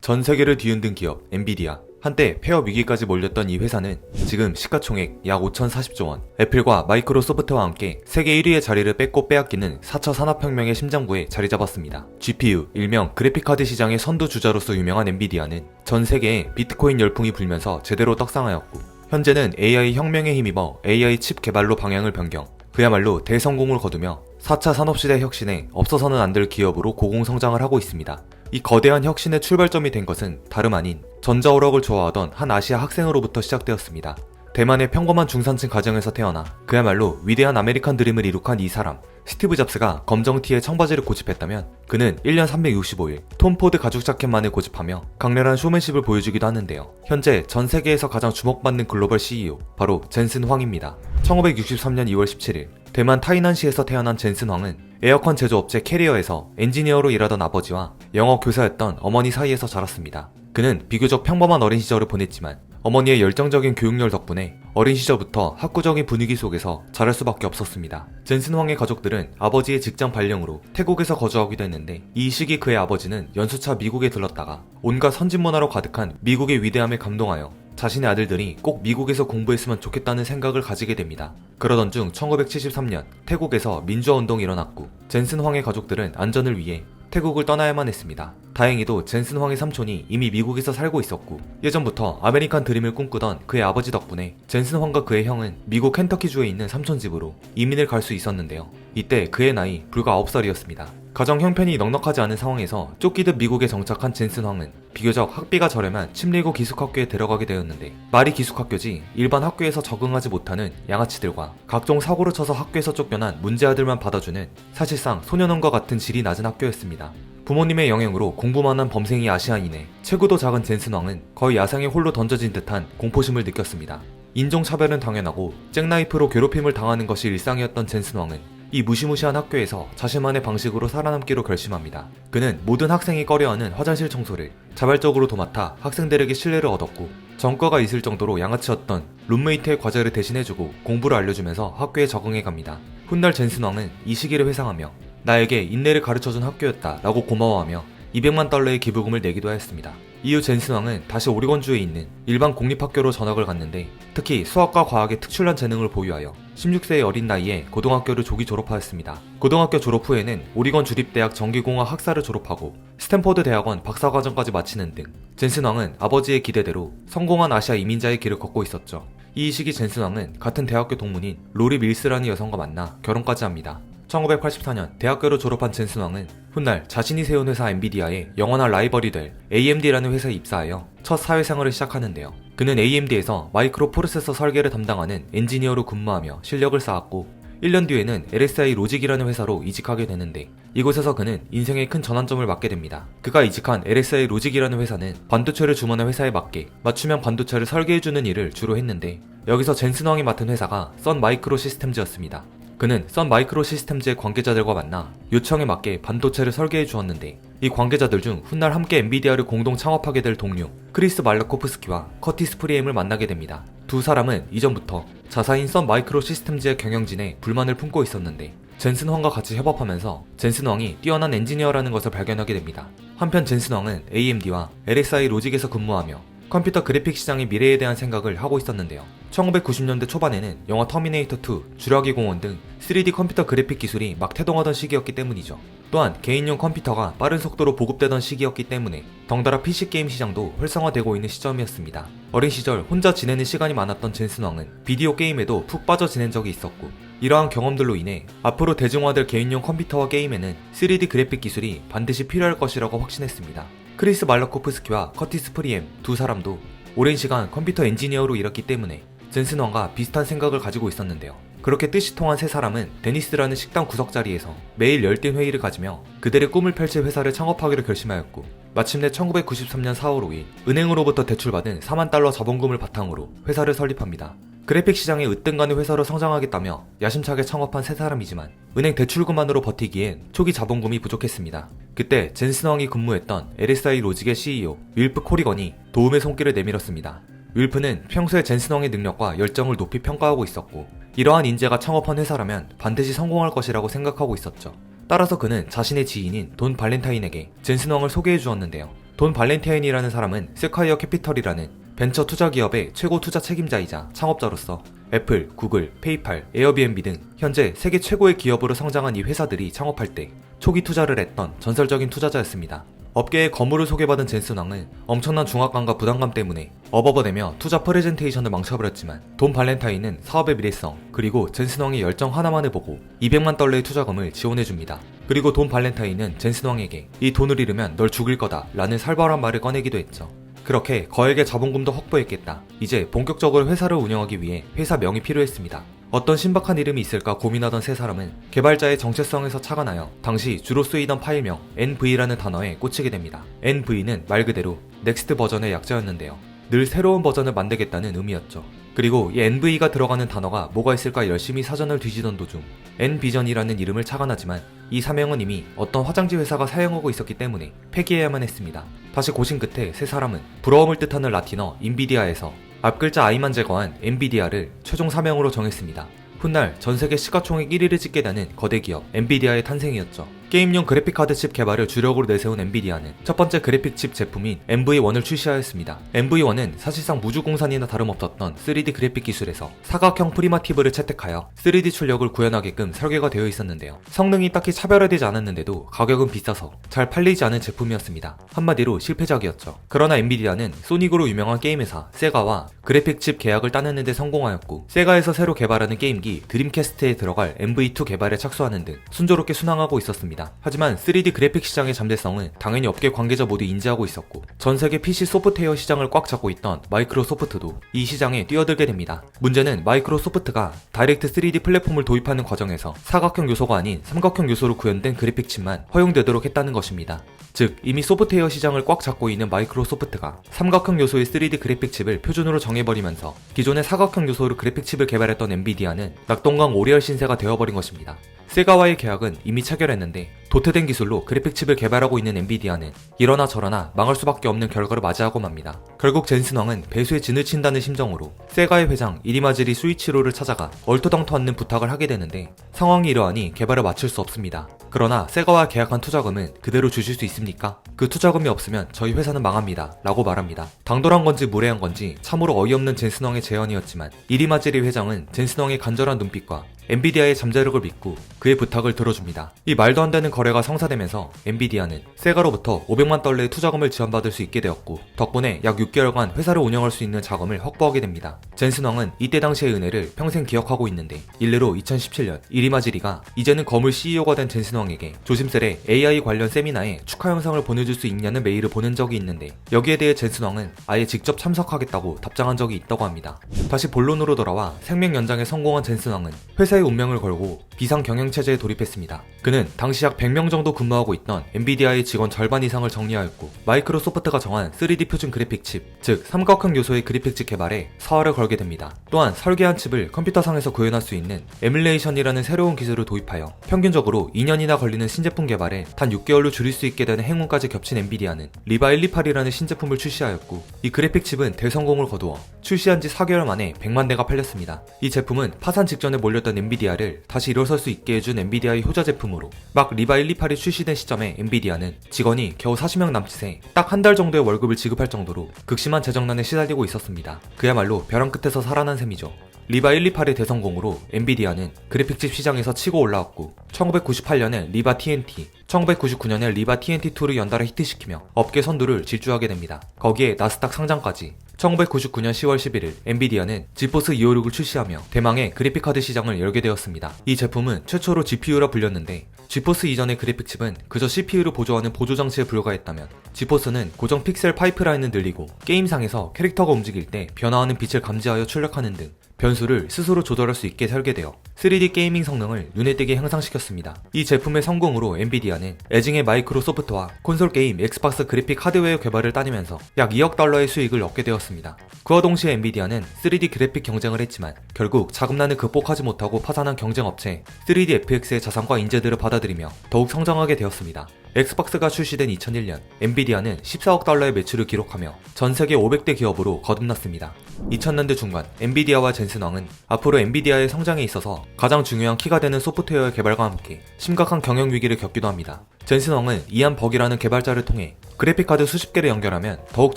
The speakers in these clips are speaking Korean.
전 세계를 뒤흔든 기업 엔비디아. 한때 폐업 위기까지 몰렸던 이 회사는 지금 시가총액 약 5,040조 원, 애플과 마이크로소프트와 함께 세계 1위의 자리를 뺏고 빼앗기는 4차 산업혁명의 심장부에 자리 잡았습니다. GPU, 일명 그래픽카드 시장의 선두주자로서 유명한 엔비디아는 전 세계에 비트코인 열풍이 불면서 제대로 떡상하였고, 현재는 AI 혁명에 힘입어 AI 칩 개발로 방향을 변경, 그야말로 대성공을 거두며 4차 산업시대 혁신에 없어서는 안 될 기업으로 고공성장을 하고 있습니다. 이 거대한 혁신의 출발점이 된 것은 다름 아닌 전자오락을 좋아하던 한 아시아 학생으로부터 시작되었습니다. 대만의 평범한 중산층 가정에서 태어나 그야말로 위대한 아메리칸 드림을 이룩한 이 사람, 스티브 잡스가 검정티에 청바지를 고집했다면 그는 1년 365일 톰 포드 가죽 자켓만을 고집하며 강렬한 쇼맨십을 보여주기도 하는데요. 현재 전 세계에서 가장 주목받는 글로벌 CEO, 바로 젠슨 황입니다. 1963년 2월 17일 대만 타이난시에서 태어난 젠슨 황은 에어컨 제조업체 캐리어에서 엔지니어로 일하던 아버지와 영어 교사였던 어머니 사이에서 자랐습니다. 그는 비교적 평범한 어린 시절을 보냈지만 어머니의 열정적인 교육열 덕분에 어린 시절부터 학구적인 분위기 속에서 자랄 수밖에 없었습니다. 젠슨 황의 가족들은 아버지의 직장 발령으로 태국에서 거주하기도 했는데, 이 시기 그의 아버지는 연수차 미국에 들렀다가 온갖 선진 문화로 가득한 미국의 위대함에 감동하여 자신의 아들들이 꼭 미국에서 공부했으면 좋겠다는 생각을 가지게 됩니다. 그러던 중 1973년 태국에서 민주화운동이 일어났고, 젠슨 황의 가족들은 안전을 위해 태국을 떠나야만 했습니다. 다행히도 젠슨 황의 삼촌이 이미 미국에서 살고 있었고, 예전부터 아메리칸 드림을 꿈꾸던 그의 아버지 덕분에 젠슨 황과 그의 형은 미국 켄터키주에 있는 삼촌 집으로 이민을 갈 수 있었는데요. 이때 그의 나이 불과 9살이었습니다. 가정 형편이 넉넉하지 않은 상황에서 쫓기듯 미국에 정착한 젠슨 황은 비교적 학비가 저렴한 침례고 기숙학교에 들어가게 되었는데, 말이 기숙학교지 일반 학교에서 적응하지 못하는 양아치들과 각종 사고를 쳐서 학교에서 쫓겨난 문제아들만 받아주는 사실상 소년원과 같은 질이 낮은 학교였습니다. 부모님의 영향으로 공부만 한 범생이 아시아인의 체구도 작은 젠슨 황은 거의 야생에 홀로 던져진 듯한 공포심을 느꼈습니다. 인종차별은 당연하고 잭나이프로 괴롭힘을 당하는 것이 일상이었던 젠슨 황은 이 무시무시한 학교에서 자신만의 방식으로 살아남기로 결심합니다. 그는 모든 학생이 꺼려하는 화장실 청소를 자발적으로 도맡아 학생들에게 신뢰를 얻었고, 전과가 있을 정도로 양아치였던 룸메이트의 과제를 대신해주고 공부를 알려주면서 학교에 적응해갑니다. 훗날 젠슨 황은 이 시기를 회상하며 나에게 인내를 가르쳐준 학교였다 라고 고마워하며 $200만 기부금을 내기도 하였습니다. 이후 젠슨 황은 다시 오리건주에 있는 일반 공립학교로 전학을 갔는데, 특히 수학과 과학에 특출난 재능을 보유하여 16세의 어린 나이에 고등학교를 조기 졸업하였습니다. 고등학교 졸업 후에는 오리건 주립대학 전기공학 학사를 졸업하고 스탠포드 대학원 박사과정까지 마치는 등 젠슨 황은 아버지의 기대대로 성공한 아시아 이민자의 길을 걷고 있었죠. 이 시기 젠슨 황은 같은 대학교 동문인 로리 밀스라는 여성과 만나 결혼까지 합니다. 1984년 대학교를 졸업한 젠슨 황은 훗날 자신이 세운 회사 엔비디아의 영원한 라이벌이 될 AMD라는 회사에 입사하여 첫 사회생활을 시작하는데요. 그는 AMD에서 마이크로 프로세서 설계를 담당하는 엔지니어로 근무하며 실력을 쌓았고, 1년 뒤에는 LSI 로직이라는 회사로 이직하게 되는데, 이곳에서 그는 인생의 큰 전환점을 맞게 됩니다. 그가 이직한 LSI 로직이라는 회사는 반도체를 주문한 회사에 맞게 맞춤형 반도체를 설계해주는 일을 주로 했는데, 여기서 젠슨 황이 맡은 회사가 선 마이크로 시스템즈였습니다. 그는 선 마이크로 시스템즈의 관계자들과 만나 요청에 맞게 반도체를 설계해 주었는데, 이 관계자들 중 훗날 함께 엔비디아를 공동 창업하게 될 동료 크리스 말라코프스키와 커티스 프리엠을 만나게 됩니다. 두 사람은 이전부터 자사인 선 마이크로 시스템즈의 경영진에 불만을 품고 있었는데, 젠슨 황과 같이 협업하면서 젠슨 황이 뛰어난 엔지니어라는 것을 발견하게 됩니다. 한편 젠슨 황은 AMD와 LSI 로직에서 근무하며 컴퓨터 그래픽 시장의 미래에 대한 생각을 하고 있었는데요. 1990년대 초반에는 영화 터미네이터 2, 주라기 공원 등 3D 컴퓨터 그래픽 기술이 막 태동하던 시기였기 때문이죠. 또한 개인용 컴퓨터가 빠른 속도로 보급되던 시기였기 때문에 덩달아 PC 게임 시장도 활성화되고 있는 시점이었습니다. 어린 시절 혼자 지내는 시간이 많았던 젠슨 황은 비디오 게임에도 푹 빠져 지낸 적이 있었고, 이러한 경험들로 인해 앞으로 대중화될 개인용 컴퓨터와 게임에는 3D 그래픽 기술이 반드시 필요할 것이라고 확신했습니다. 크리스 말라코프스키와 커티스 프리엠 두 사람도 오랜 시간 컴퓨터 엔지니어로 일했기 때문에 젠슨 황과 비슷한 생각을 가지고 있었는데요. 그렇게 뜻이 통한 세 사람은 데니스라는 식당 구석 자리에서 매일 열띤 회의를 가지며 그들의 꿈을 펼칠 회사를 창업하기로 결심하였고, 마침내 1993년 4월 5일 은행으로부터 대출받은 $40,000 자본금을 바탕으로 회사를 설립합니다. 그래픽 시장에 으뜸가는 회사로 성장하겠다며 야심차게 창업한 세 사람이지만 은행 대출금만으로 버티기엔 초기 자본금이 부족했습니다. 그때 젠슨 황이 근무했던 LSI 로직의 CEO 윌프 코리건이 도움의 손길을 내밀었습니다. 윌프는 평소에 젠슨 황의 능력과 열정을 높이 평가하고 있었고, 이러한 인재가 창업한 회사라면 반드시 성공할 것이라고 생각하고 있었죠. 따라서 그는 자신의 지인인 돈 발렌타인에게 젠슨 황을 소개해 주었는데요. 돈 발렌타인이라는 사람은 세콰이어 캐피털이라는 벤처 투자 기업의 최고 투자 책임자이자 창업자로서 애플, 구글, 페이팔, 에어비앤비 등 현재 세계 최고의 기업으로 성장한 이 회사들이 창업할 때 초기 투자를 했던 전설적인 투자자였습니다. 업계의 거물을 소개받은 젠슨 왕은 엄청난 중압감과 부담감 때문에 어버버대며 투자 프레젠테이션을 망쳐버렸지만 돈 발렌타인은 사업의 미래성 그리고 젠슨 왕의 열정 하나만을 보고 $200만 달러의 투자금을 지원해줍니다. 그리고 돈 발렌타인은 젠슨 왕에게 이 돈을 잃으면 널 죽일 거다 라는 살벌한 말을 꺼내기도 했죠. 그렇게 거액의 자본금도 확보했겠다. 이제 본격적으로 회사를 운영하기 위해 회사 명이 필요했습니다. 어떤 신박한 이름이 있을까 고민하던 세 사람은 개발자의 정체성에서 착안하여 당시 주로 쓰이던 파일명 NV라는 단어에 꽂히게 됩니다. NV는 말 그대로 넥스트 버전의 약자였는데요. 늘 새로운 버전을 만들겠다는 의미였죠. 그리고 이 NV가 들어가는 단어가 뭐가 있을까 열심히 사전을 뒤지던 도중 N비전이라는 이름을 착안하지만 이 사명은 이미 어떤 화장지 회사가 사용하고 있었기 때문에 폐기해야만 했습니다. 다시 고심 끝에 세 사람은 부러움을 뜻하는 라틴어 인비디아에서 앞글자 I만 제거한 엔비디아를 최종 사명으로 정했습니다. 훗날 전세계 시가총액 1위를 찍게 되는 거대 기업 엔비디아의 탄생이었죠. 게임용 그래픽카드 칩 개발을 주력으로 내세운 엔비디아는 첫 번째 그래픽 칩 제품인 NV1을 출시하였습니다. NV1은 사실상 무주공산이나 다름없었던 3D 그래픽 기술에서 사각형 프리마티브를 채택하여 3D 출력을 구현하게끔 설계가 되어 있었는데요. 성능이 딱히 차별화되지 않았는데도 가격은 비싸서 잘 팔리지 않은 제품이었습니다. 한마디로 실패작이었죠. 그러나 엔비디아는 소닉으로 유명한 게임회사 세가와 그래픽 칩 계약을 따내는 데 성공하였고 세가에서 새로 개발하는 게임기 드림캐스트에 들어갈 MV2 개발에 착수하는 등 순조롭게 순항하고 있었습니다. 하지만 3D 그래픽 시장의 잠재성은 당연히 업계 관계자 모두 인지하고 있었고 전 세계 PC 소프트웨어 시장을 꽉 잡고 있던 마이크로소프트도 이 시장에 뛰어들게 됩니다. 문제는 마이크로소프트가 다이렉트 3D 플랫폼을 도입하는 과정에서 사각형 요소가 아닌 삼각형 요소로 구현된 그래픽 칩만 허용되도록 했다는 것입니다. 즉 이미 소프트웨어 시장을 꽉 잡고 있는 마이크로소프트가 삼각형 요소의 3D 그래픽 칩을 표준으로 정해버리면서 기존의 사각형 요소로 그래픽 칩을 개발했던 엔비디아는 낙동강 오리알 신세가 되어버린 것입니다. 세가와의 계약은 이미 체결했는데 도태된 기술로 그래픽 칩을 개발하고 있는 엔비디아는 이러나 저러나 망할 수밖에 없는 결과를 맞이하고 맙니다. 결국 젠슨 왕은 배수의 진을 친다는 심정으로 세가의 회장 이리마즈리 수이치로를 찾아가 얼토당토 않는 부탁을 하게 되는데 상황이 이러하니 개발을 마칠 수 없습니다. 그러나 세가와 계약한 투자금은 그대로 주실 수 있습니까? 그 투자금이 없으면 저희 회사는 망합니다 라고 말합니다. 당돌한 건지 무례한 건지 참으로 어이없는 젠슨 왕의 제언이었지만 이리마즈리 회장은 젠슨 왕의 간절한 눈빛과 엔비디아의 잠재력을 믿고 그의 부탁을 들어줍니다. 이 말도 안 되는 거래가 성사되면서 엔비디아는 세가로부터 $500만 달러의 투자금을 지원받을 수 있게 되었고 덕분에 약 6개월간 회사를 운영할 수 있는 자금을 확보하게 됩니다. 젠슨 왕은 이때 당시의 은혜를 평생 기억하고 있는데 일례로 2017년 이리마지리가 이제는 거물 CEO가 된 젠슨 왕에게 조심스레 AI 관련 세미나에 축하 영상을 보내줄 수 있냐는 메일을 보낸 적이 있는데 여기에 대해 젠슨 왕은 아예 직접 참석하겠다고 답장한 적이 있다고 합니다. 다시 본론으로 돌아와 생명 연장에 성공한 젠슨 왕은 회사의 운명을 걸고 비상 경영체제에 돌입했습니다. 그는 당시 약 100명 정도 근무하고 있던 엔비디아의 직원 절반 이상을 정리하였고 마이크로소프트가 정한 3D 표준 그래픽 칩, 즉 삼각형 요소의 그래픽 칩 개발에 사활을 걸게 됩니다. 또한 설계한 칩을 컴퓨터상에서 구현할 수 있는 에뮬레이션이라는 새로운 기술을 도입하여 평균적으로 2년이나 걸리는 신제품 개발에 단 6개월로 줄일 수 있게 되는 행운까지 겹친 엔비디아는 리바 128이라는 신제품을 출시하였고 이 그래픽 칩은 대성공을 거두어 출시한 지 4개월 만에 100만 대가 팔렸습니다. 이 제품은 파산 직전에 몰렸던 엔비디아를 다시 일어설 수 있게 해준 엔비디아의 효자 제품으로 막 리바 128이 출시된 시점에 엔비디아는 직원이 겨우 40명 남짓에 딱 한 달 정도의 월급을 지급할 정도로 극심한 재정난에 시달리고 있었습니다. 그야말로 벼랑 끝에서 살아난 셈이죠. 리바 128의 대성공으로 엔비디아는 그래픽칩 시장에서 치고 올라왔고 1998년에 리바 TNT, 1999년에 리바 TNT2를 연달아 히트시키며 업계 선두를 질주하게 됩니다. 거기에 나스닥 상장까지. 1999년 10월 11일 엔비디아는 지포스 256을 출시하며 대망의 그래픽카드 시장을 열게 되었습니다. 이 제품은 최초로 GPU라 불렸는데 지포스 이전의 그래픽칩은 그저 CPU를 보조하는 보조장치에 불과했다면 지포스는 고정 픽셀 파이프라인을 늘리고 게임상에서 캐릭터가 움직일 때 변화하는 빛을 감지하여 출력하는 등 변수를 스스로 조절할 수 있게 설계되어 3D 게이밍 성능을 눈에 띄게 향상시켰습니다. 이 제품의 성공으로 엔비디아는 애증의 마이크로소프트와 콘솔 게임 엑스박스 그래픽 하드웨어 개발을 따내면서 약 2억 달러의 수익을 얻게 되었습니다. 그와 동시에 엔비디아는 3D 그래픽 경쟁을 했지만 결국 자금난을 극복하지 못하고 파산한 경쟁업체 3DFX의 자산과 인재들을 받아들이며 더욱 성장하게 되었습니다. 엑스박스가 출시된 2001년 엔비디아는 14억 달러의 매출을 기록하며 전 세계 500대 기업으로 거듭났습니다. 2000년대 중반 엔비디아와 젠슨 왕은 앞으로 엔비디아의 성장에 있어서 가장 중요한 키가 되는 소프트웨어 개발과 함께 심각한 경영 위기를 겪기도 합니다. 젠슨 왕은 이안 버기라는 개발자를 통해 그래픽카드 수십 개를 연결하면 더욱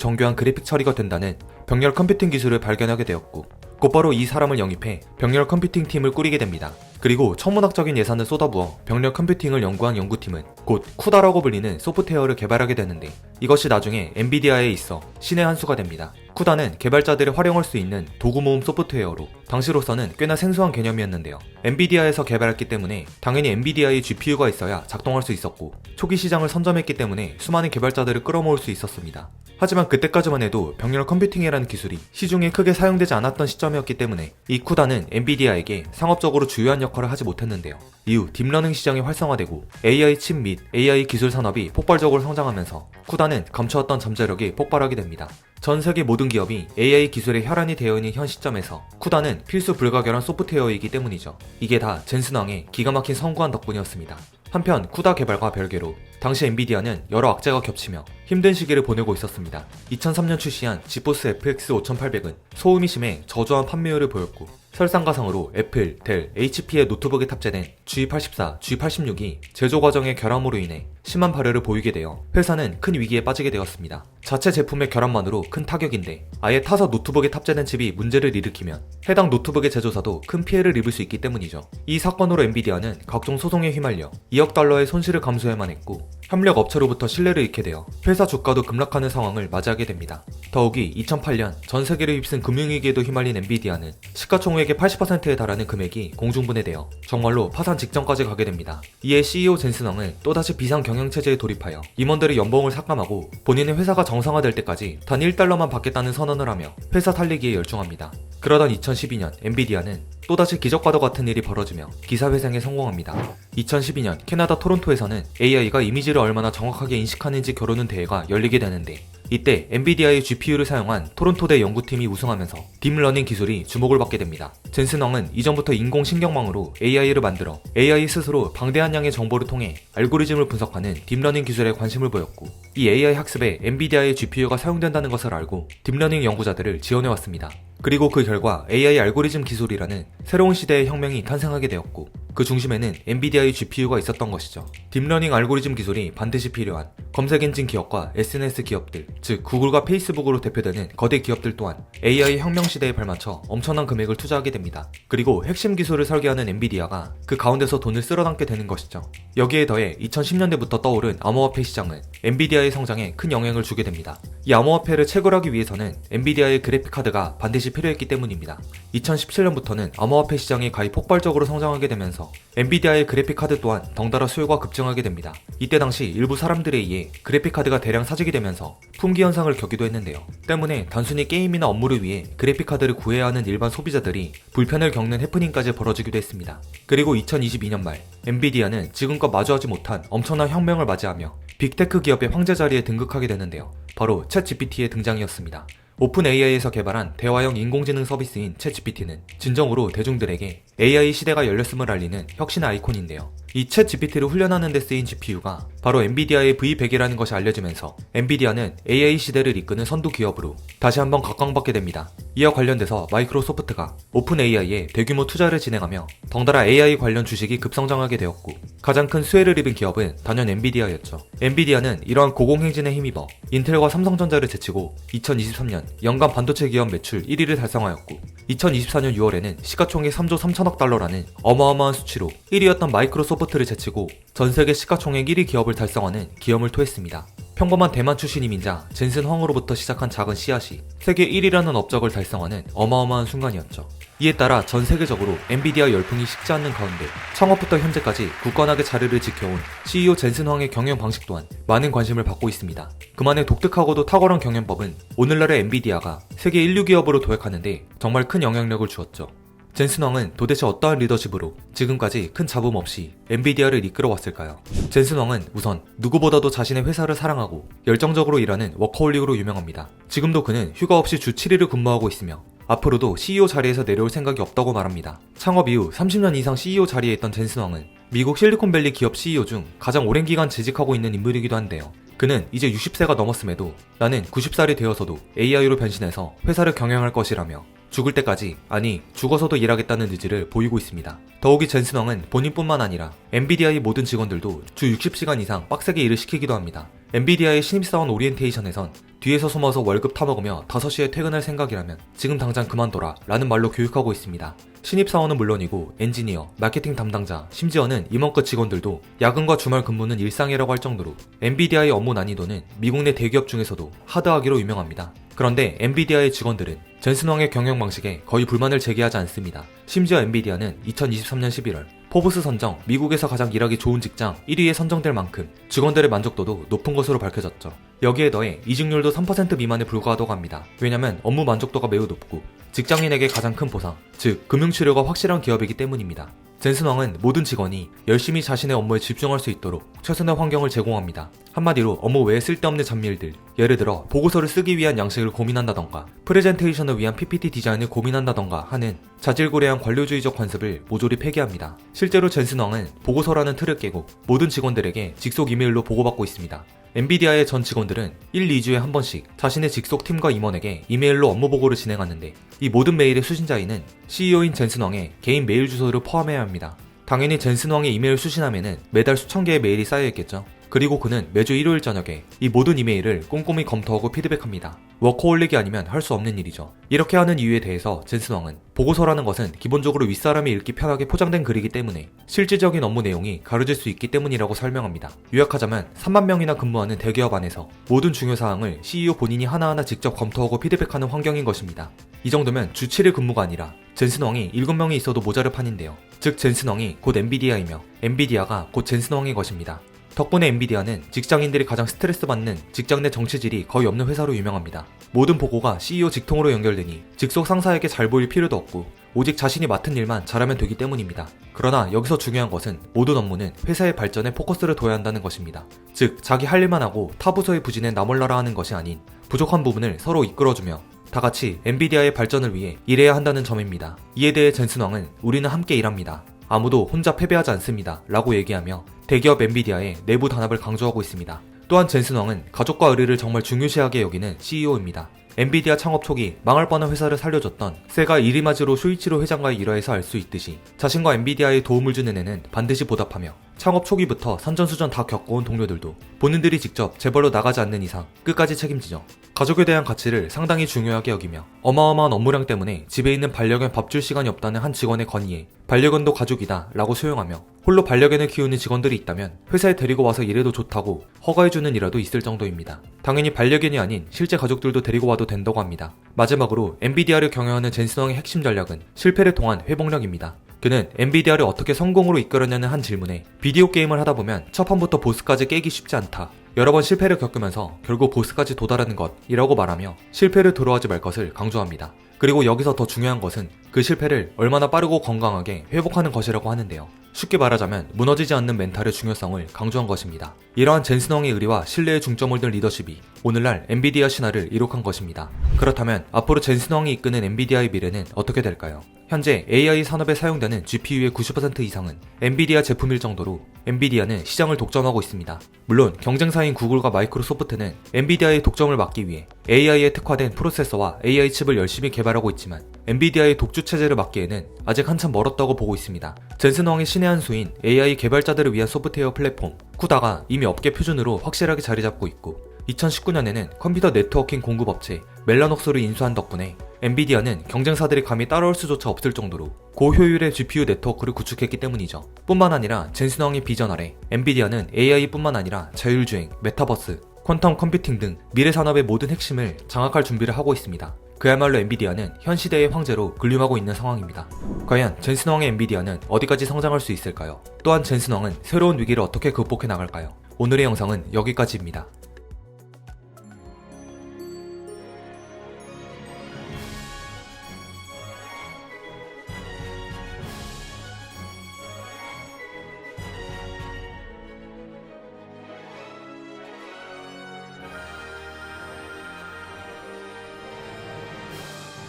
정교한 그래픽 처리가 된다는 병렬 컴퓨팅 기술을 발견하게 되었고, 곧바로 이 사람을 영입해 병렬 컴퓨팅 팀을 꾸리게 됩니다. 그리고 천문학적인 예산을 쏟아부어 병렬 컴퓨팅을 연구한 연구팀은 곧 쿠다라고 불리는 소프트웨어를 개발하게 되는데, 이것이 나중에 엔비디아에 있어 신의 한 수가 됩니다. 쿠다는 개발자들이 활용할 수 있는 도구 모음 소프트웨어로 당시로서는 꽤나 생소한 개념이었는데요. 엔비디아에서 개발했기 때문에 당연히 엔비디아의 GPU가 있어야 작동할 수 있었고, 초기 시장을 선점했기 때문에 수많은 개발자들을 끌어모을 수 있었습니다. 하지만 그때까지만 해도 병렬 컴퓨팅이라는 기술이 시중에 크게 사용되지 않았던 시점이었기 때문에 이 쿠다는 엔비디아에게 상업적으로 주요한 역할을 하지 못했는데요. 이후 딥러닝 시장이 활성화되고 AI 칩 및 AI 기술 산업이 폭발적으로 성장하면서 쿠다는 감춰왔던 잠재력이 폭발하게 됩니다. 전 세계 모든 기업이 AI 기술에 혈안이 되어 있는 현 시점에서 쿠다는 필수 불가결한 소프트웨어이기 때문이죠. 이게 다 젠슨 왕의 기가 막힌 성구한 덕분이었습니다. 한편 쿠다 개발과 별개로 당시 엔비디아는 여러 악재가 겹치며 힘든 시기를 보내고 있었습니다. 2003년 출시한 지포스 FX 5800은 소음이 심해 저조한 판매율을 보였고, 설상가상으로 애플, 델, HP의 노트북에 탑재된 G84, G86이 제조 과정의 결함으로 인해 심한 발열을 보이게 되어 회사는 큰 위기에 빠지게 되었습니다. 자체 제품의 결함만으로 큰 타격인데, 아예 타사 노트북에 탑재된 칩이 문제를 일으키면 해당 노트북의 제조사도 큰 피해를 입을 수 있기 때문이죠. 이 사건으로 엔비디아는 각종 소송에 휘말려 2억 달러의 손실을 감수해야만 했고, 협력 업체로부터 신뢰를 잃게 되어 회사 주가도 급락하는 상황을 맞이하게 됩니다. 더욱이 2008년 전 세계를 휩쓴 금융위기에도 휘말린 엔비디아는 시가총액의 80%에 달하는 금액이 공중분해되어 정말로 파산 직전까지 가게 됩니다. 이에 CEO 젠슨 왕은 또다시 비상 경영체제에 돌입하여 임원들의 연봉을 삭감하고 본인의 회사가 정상화될 때까지 단 1달러만 받겠다는 선언을 하며 회사 살리기에 열중합니다. 그러던 2012년 엔비디아는 또다시 기적과도 같은 일이 벌어지며 기사회생에 성공합니다. 2012년 캐나다 토론토에서는 AI가 이미지를 얼마나 정확하게 인식하는지 겨루는 대회가 열리게 되는데, 이때 엔비디아의 GPU를 사용한 토론토대 연구팀이 우승하면서 딥러닝 기술이 주목을 받게 됩니다. 젠슨 왕은 이전부터 인공신경망으로 AI를 만들어 AI 스스로 방대한 양의 정보를 통해 알고리즘을 분석하는 딥러닝 기술에 관심을 보였고, 이 AI 학습에 엔비디아의 GPU가 사용된다는 것을 알고 딥러닝 연구자들을 지원해왔습니다. 그리고 그 결과 AI 알고리즘 기술이라는 새로운 시대의 혁명이 탄생하게 되었고, 그 중심에는 엔비디아의 GPU가 있었던 것이죠. 딥러닝 알고리즘 기술이 반드시 필요한 검색 엔진 기업과 SNS 기업들, 즉 구글과 페이스북으로 대표되는 거대 기업들 또한 AI 혁명 시대에 발맞춰 엄청난 금액을 투자하게 됩니다. 그리고 핵심 기술을 설계하는 엔비디아가 그 가운데서 돈을 쓸어담게 되는 것이죠. 여기에 더해 2010년대부터 떠오른 암호화폐 시장은 엔비디아의 성장에 큰 영향을 주게 됩니다. 이 암호화폐를 채굴하기 위해서는 엔비디아의 그래픽카드가 반드시 필요했기 때문입니다. 2017년부터는 암호화폐 시장이 가히 폭발적으로 성장하게 되면서 엔비디아의 그래픽카드 또한 덩달아 수요가 급증하게 됩니다. 이때 당시 일부 사람들에 의해 그래픽카드가 대량 사직이 되면서 품귀 현상을 겪기도 했는데요. 때문에 단순히 게임이나 업무를 위해 그래픽카드를 구해야 하는 일반 소비자들이 불편을 겪는 해프닝까지 벌어지기도 했습니다. 그리고 2022년 말 엔비디아는 지금껏 마주하지 못한 엄청난 혁명을 맞이하며 빅테크 기업의 황제 자리에 등극하게 되는데요. 바로 챗GPT의 등장이었습니다. 오픈 AI에서 개발한 대화형 인공지능 서비스인 챗GPT는 진정으로 대중들에게 AI 시대가 열렸음을 알리는 혁신의 아이콘인데요. 이 챗GPT를 훈련하는 데 쓰인 GPU가 바로 엔비디아의 V100이라는 것이 알려지면서 엔비디아는 AI 시대를 이끄는 선두 기업으로 다시 한번 각광받게 됩니다. 이와 관련돼서 마이크로소프트가 오픈 AI에 대규모 투자를 진행하며 덩달아 AI 관련 주식이 급성장하게 되었고, 가장 큰 수혜를 입은 기업은 단연 엔비디아였죠. 엔비디아는 이러한 고공행진에 힘입어 인텔과 삼성전자를 제치고 2023년 연간 반도체 기업 매출 1위를 달성하였고, 2024년 6월에는 시가총액 3조 3천억 달러라는 어마어마한 수치로 1위였던 마이크로소프트를 제치고 전세계 시가총액 1위 기업을 달성하는 기염을 토했습니다. 평범한 대만 출신 이민자 젠슨 황으로부터 시작한 작은 씨앗이 세계 1위라는 업적을 달성하는 어마어마한 순간이었죠. 이에 따라 전 세계적으로 엔비디아 열풍이 식지 않는 가운데 창업부터 현재까지 굳건하게 자리를 지켜온 CEO 젠슨 황의 경영 방식 또한 많은 관심을 받고 있습니다. 그만의 독특하고도 탁월한 경영법은 오늘날의 엔비디아가 세계 인류 기업으로 도약하는데 정말 큰 영향력을 주었죠. 젠슨 왕은 도대체 어떠한 리더십으로 지금까지 큰 잡음 없이 엔비디아를 이끌어왔을까요? 젠슨 왕은 우선 누구보다도 자신의 회사를 사랑하고 열정적으로 일하는 워커홀릭으로 유명합니다. 지금도 그는 휴가 없이 주 7일을 근무하고 있으며 앞으로도 CEO 자리에서 내려올 생각이 없다고 말합니다. 창업 이후 30년 이상 CEO 자리에 있던 젠슨 왕은 미국 실리콘밸리 기업 CEO 중 가장 오랜 기간 재직하고 있는 인물이기도 한데요. 그는 이제 60세가 넘었음에도 나는 90살이 되어서도 AI로 변신해서 회사를 경영할 것이라며 죽을 때까지, 아니 죽어서도 일하겠다는 의지를 보이고 있습니다. 더욱이 젠슨 왕은 본인뿐만 아니라 엔비디아의 모든 직원들도 주 60시간 이상 빡세게 일을 시키기도 합니다. 엔비디아의 신입사원 오리엔테이션에선 뒤에서 숨어서 월급 타먹으며 5시에 퇴근할 생각이라면 지금 당장 그만둬라 라는 말로 교육하고 있습니다. 신입사원은 물론이고 엔지니어, 마케팅 담당자, 심지어는 임원급 직원들도 야근과 주말 근무는 일상이라고 할 정도로 엔비디아의 업무 난이도는 미국 내 대기업 중에서도 하드하기로 유명합니다. 그런데 엔비디아의 직원들은 젠슨 왕의 경영 방식에 거의 불만을 제기하지 않습니다. 심지어 엔비디아는 2023년 11월 포브스 선정 미국에서 가장 일하기 좋은 직장 1위에 선정될 만큼 직원들의 만족도도 높은 것으로 밝혀졌죠. 여기에 더해 이직률도 3% 미만에 불과하다고 합니다. 왜냐면 업무 만족도가 매우 높고 직장인에게 가장 큰 보상, 즉 금융치료가 확실한 기업이기 때문입니다. 젠슨 왕은 모든 직원이 열심히 자신의 업무에 집중할 수 있도록 최선의 환경을 제공합니다. 한마디로 업무 외에 쓸데없는 잡일들, 예를 들어 보고서를 쓰기 위한 양식을 고민한다던가 프레젠테이션을 위한 PPT 디자인을 고민한다던가 하는 자질구레한 관료주의적 관습을 모조리 폐기합니다. 실제로 젠슨 왕은 보고서라는 틀을 깨고 모든 직원들에게 직속 이메일로 보고받고 있습니다. 엔비디아의 전 직원들은 1, 2주에 한 번씩 자신의 직속 팀과 임원에게 이메일로 업무 보고를 진행하는데 이 모든 메일의 수신자인은 CEO인 젠슨 왕의 개인 메일 주소를 포함해야 합니다. 당연히 젠슨 왕의 이메일 수신함에는 매달 수천 개의 메일이 쌓여있겠죠. 그리고 그는 매주 일요일 저녁에 이 모든 이메일을 꼼꼼히 검토하고 피드백합니다. 워커홀릭이 아니면 할 수 없는 일이죠. 이렇게 하는 이유에 대해서 젠슨 왕은 보고서라는 것은 기본적으로 윗사람이 읽기 편하게 포장된 글이기 때문에 실질적인 업무 내용이 가려질 수 있기 때문이라고 설명합니다. 요약하자면 3만 명이나 근무하는 대기업 안에서 모든 중요 사항을 CEO 본인이 하나하나 직접 검토하고 피드백하는 환경인 것입니다. 이 정도면 주 7일 근무가 아니라 젠슨 왕이 7명이 있어도 모자랄 판인데요. 즉 젠슨 왕이 곧 엔비디아이며 엔비디아가 곧 젠슨 왕의 것입니다. 덕분에 엔비디아는 직장인들이 가장 스트레스 받는 직장 내 정치질이 거의 없는 회사로 유명합니다. 모든 보고가 CEO 직통으로 연결되니 직속 상사에게 잘 보일 필요도 없고 오직 자신이 맡은 일만 잘하면 되기 때문입니다. 그러나 여기서 중요한 것은 모든 업무는 회사의 발전에 포커스를 둬야 한다는 것입니다. 즉 자기 할 일만 하고 타 부서의 부진에 나몰라라 하는 것이 아닌 부족한 부분을 서로 이끌어주며 다같이 엔비디아의 발전을 위해 일해야 한다는 점입니다. 이에 대해 젠슨 왕은 우리는 함께 일합니다. 아무도 혼자 패배하지 않습니다. 라고 얘기하며 대기업 엔비디아의 내부 단합을 강조하고 있습니다. 또한 젠슨 왕은 가족과 의리를 정말 중요시하게 여기는 CEO입니다. 엔비디아 창업 초기 망할 뻔한 회사를 살려줬던 세가 이리마즈로 쇼이치로 회장과의 일화에서 알 수 있듯이 자신과 엔비디아에 도움을 주는 애는 반드시 보답하며 창업 초기부터 산전수전 다 겪어온 동료들도 본인들이 직접 재벌로 나가지 않는 이상 끝까지 책임지죠. 가족에 대한 가치를 상당히 중요하게 여기며 어마어마한 업무량 때문에 집에 있는 반려견 밥 줄 시간이 없다는 한 직원의 건의에 반려견도 가족이다 라고 수용하며 홀로 반려견을 키우는 직원들이 있다면 회사에 데리고 와서 일해도 좋다고 허가해주는 일화도 있을 정도입니다. 당연히 반려견이 아닌 실제 가족들도 데리고 와도 된다고 합니다. 마지막으로 엔비디아를 경영하는 젠슨 왕의 핵심 전략은 실패를 통한 회복력입니다. 그는 엔비디아를 어떻게 성공으로 이끌었냐는 한 질문에 비디오 게임을 하다 보면 첫 판부터 보스까지 깨기 쉽지 않다. 여러 번 실패를 겪으면서 결국 보스까지 도달하는 것이라고 말하며 실패를 두려워하지 말 것을 강조합니다. 그리고 여기서 더 중요한 것은 그 실패를 얼마나 빠르고 건강하게 회복하는 것이라고 하는데요. 쉽게 말하자면 무너지지 않는 멘탈의 중요성을 강조한 것입니다. 이러한 젠슨 왕의 의리와 신뢰에 중점을 둔 리더십이 오늘날 엔비디아 신화를 이룩한 것입니다. 그렇다면 앞으로 젠슨 왕이 이끄는 엔비디아의 미래는 어떻게 될까요? 현재 AI 산업에 사용되는 GPU의 90% 이상은 엔비디아 제품일 정도로 엔비디아는 시장을 독점하고 있습니다. 물론 경쟁사인 구글과 마이크로소프트는 엔비디아의 독점을 막기 위해 AI에 특화된 프로세서와 AI 칩을 열심히 개발하고 있지만 엔비디아의 독주 체제를 막기에는 아직 한참 멀었다고 보고 있습니다. 젠슨 왕의 신의 한 수인 AI 개발자들을 위한 소프트웨어 플랫폼 쿠다가 이미 업계 표준으로 확실하게 자리 잡고 있고 2019년에는 컴퓨터 네트워킹 공급업체 멜라녹스를 인수한 덕분에 엔비디아는 경쟁사들이 감히 따라올 수조차 없을 정도로 고효율의 GPU 네트워크를 구축했기 때문이죠. 뿐만 아니라 젠슨 왕의 비전 아래 엔비디아는 AI뿐만 아니라 자율주행, 메타버스, 퀀텀 컴퓨팅 등 미래 산업의 모든 핵심을 장악할 준비를 하고 있습니다. 그야말로 엔비디아는 현 시대의 황제로 군림하고 있는 상황입니다. 과연 젠슨 왕의 엔비디아는 어디까지 성장할 수 있을까요? 또한 젠슨 왕은 새로운 위기를 어떻게 극복해 나갈까요? 오늘의 영상은 여기까지입니다.